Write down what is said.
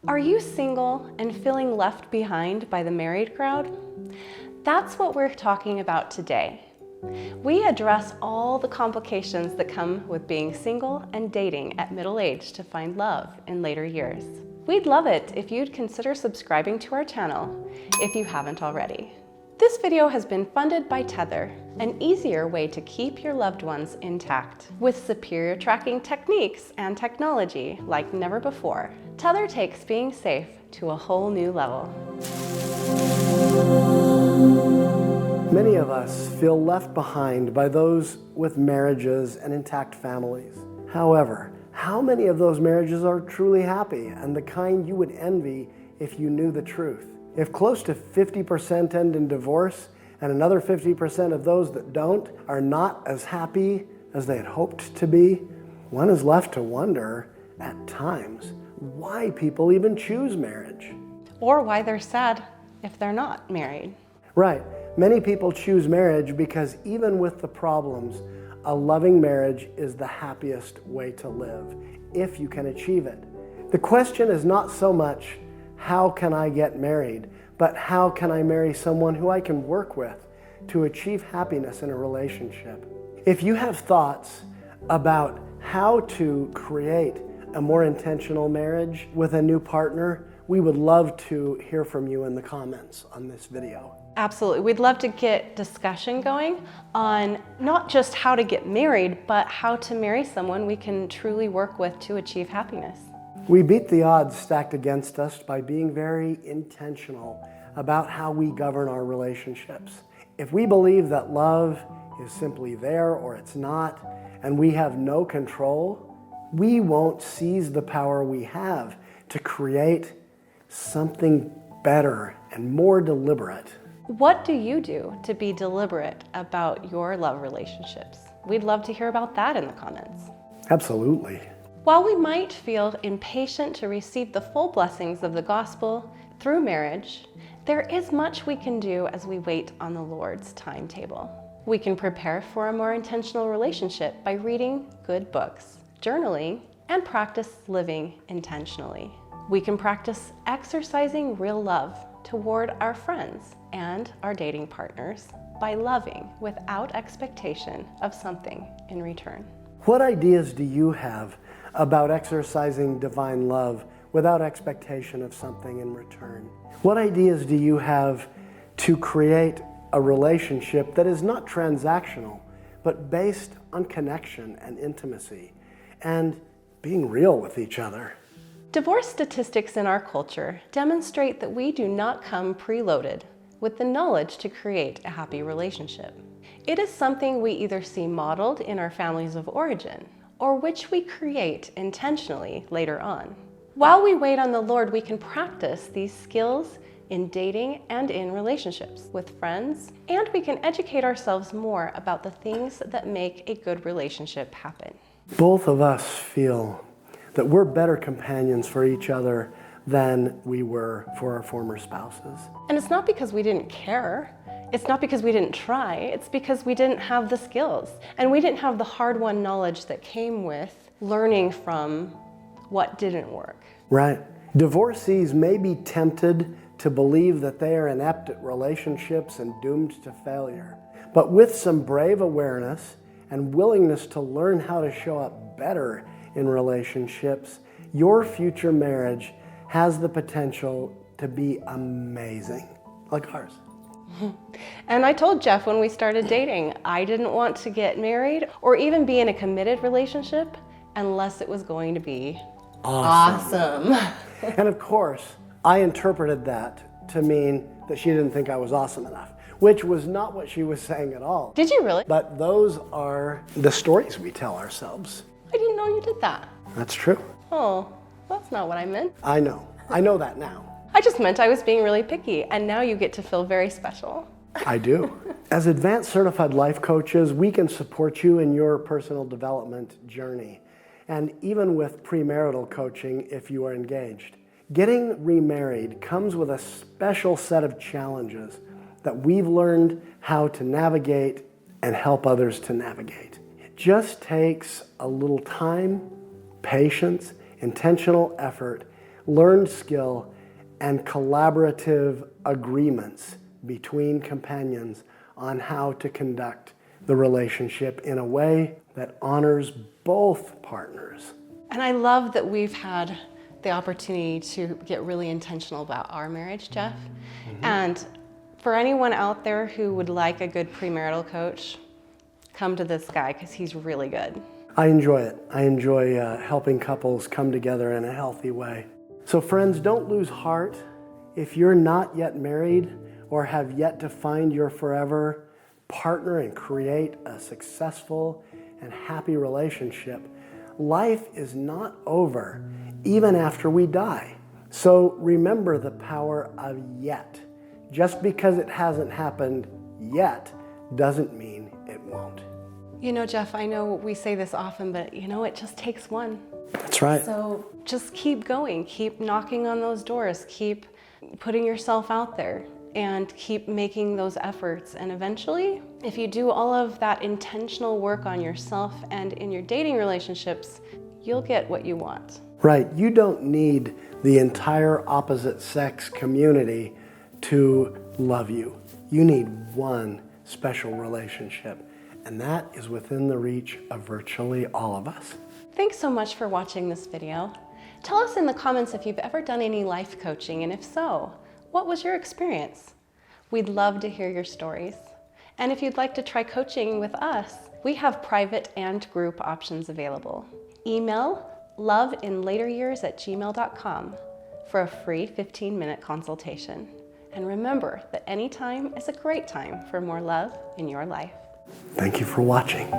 Are you single and feeling left behind by the married crowd? That's what we're talking about today. We address all the complications that come with being single and dating at middle age to find love in later years. We'd love it if you'd consider subscribing to our channel if you haven't already. This video has been funded by Tether, an easier way to keep your loved ones intact. With superior tracking techniques and technology like never before, Tether takes being safe to a whole new level. Many of us feel left behind by those with marriages and intact families. However, how many of those marriages are truly happy and the kind you would envy if you knew the truth? If close to 50% end in divorce and another 50% of those that don't are not as happy as they had hoped to be, one is left to wonder at times why people even choose marriage. Or why they're sad if they're not married. Right. Many people choose marriage because even with the problems, a loving marriage is the happiest way to live, if you can achieve it. The question is not so much, how can I get married, but how can I marry someone who I can work with to achieve happiness in a relationship? If you have thoughts about how to create a more intentional marriage with a new partner, we would love to hear from you in the comments on this video. Absolutely. We'd love to get discussion going on not just how to get married, but how to marry someone we can truly work with to achieve happiness. We beat the odds stacked against us by being very intentional about how we govern our relationships. If we believe that love is simply there or it's not, and we have no control, we won't seize the power we have to create something better and more deliberate. What do you do to be deliberate about your love relationships? We'd love to hear about that in the comments. Absolutely. While we might feel impatient to receive the full blessings of the gospel through marriage, there is much we can do as we wait on the Lord's timetable. We can prepare for a more intentional relationship by reading good books, journaling, and practice living intentionally. We can practice exercising real love toward our friends and our dating partners by loving without expectation of something in return. What ideas do you have about exercising divine love without expectation of something in return? What ideas do you have to create a relationship that is not transactional, but based on connection and intimacy and being real with each other? Divorce statistics in our culture demonstrate that we do not come preloaded with the knowledge to create a happy relationship. It is something we either see modeled in our families of origin or which we create intentionally later on. While we wait on the Lord, we can practice these skills in dating and in relationships with friends, and we can educate ourselves more about the things that make a good relationship happen. Both of us feel that we're better companions for each other than we were for our former spouses. And it's not because we didn't care. It's not because we didn't try. It's because we didn't have the skills. And we didn't have the hard-won knowledge that came with learning from what didn't work. Right. Divorcees may be tempted to believe that they are inept at relationships and doomed to failure. But with some brave awareness and willingness to learn how to show up better in relationships, your future marriage has the potential to be amazing, like ours. And I told Jeff when we started dating, I didn't want to get married or even be in a committed relationship unless it was going to be awesome. And of course, I interpreted that to mean that she didn't think I was awesome enough, which was not what she was saying at all. Did you really? But those are the stories we tell ourselves. I didn't know you did that. That's true. Oh, that's not what I meant. I know. I know that now. I just meant I was being really picky, and now you get to feel very special. I do. As advanced certified life coaches, we can support you in your personal development journey, and even with premarital coaching if you are engaged. Getting remarried comes with a special set of challenges that we've learned how to navigate and help others to navigate. It just takes a little time, patience, intentional effort, learned skill, and collaborative agreements between companions on how to conduct the relationship in a way that honors both partners. And I love that we've had the opportunity to get really intentional about our marriage, Jeff. And for anyone out there who would like a good premarital coach, come to this guy because he's really good. I enjoy it. I enjoy helping couples come together in a healthy way. So friends, don't lose heart. If you're not yet married or have yet to find your forever partner and create a successful and happy relationship, life is not over even after we die. So remember the power of yet. Just because it hasn't happened yet doesn't mean it won't. You know, Jeff, I know we say this often, but you know, it just takes one. That's right. So just keep going, keep knocking on those doors, keep putting yourself out there, and keep making those efforts. And eventually, if you do all of that intentional work on yourself and in your dating relationships, you'll get what you want. Right. You don't need the entire opposite sex community to love you. You need one special relationship, and that is within the reach of virtually all of us. Thanks so much for watching this video. Tell us in the comments if you've ever done any life coaching, and if so, what was your experience? We'd love to hear your stories. And if you'd like to try coaching with us, we have private and group options available. Email loveinlateryears@gmail.com for a free 15-minute consultation. And remember that any time is a great time for more love in your life. Thank you for watching.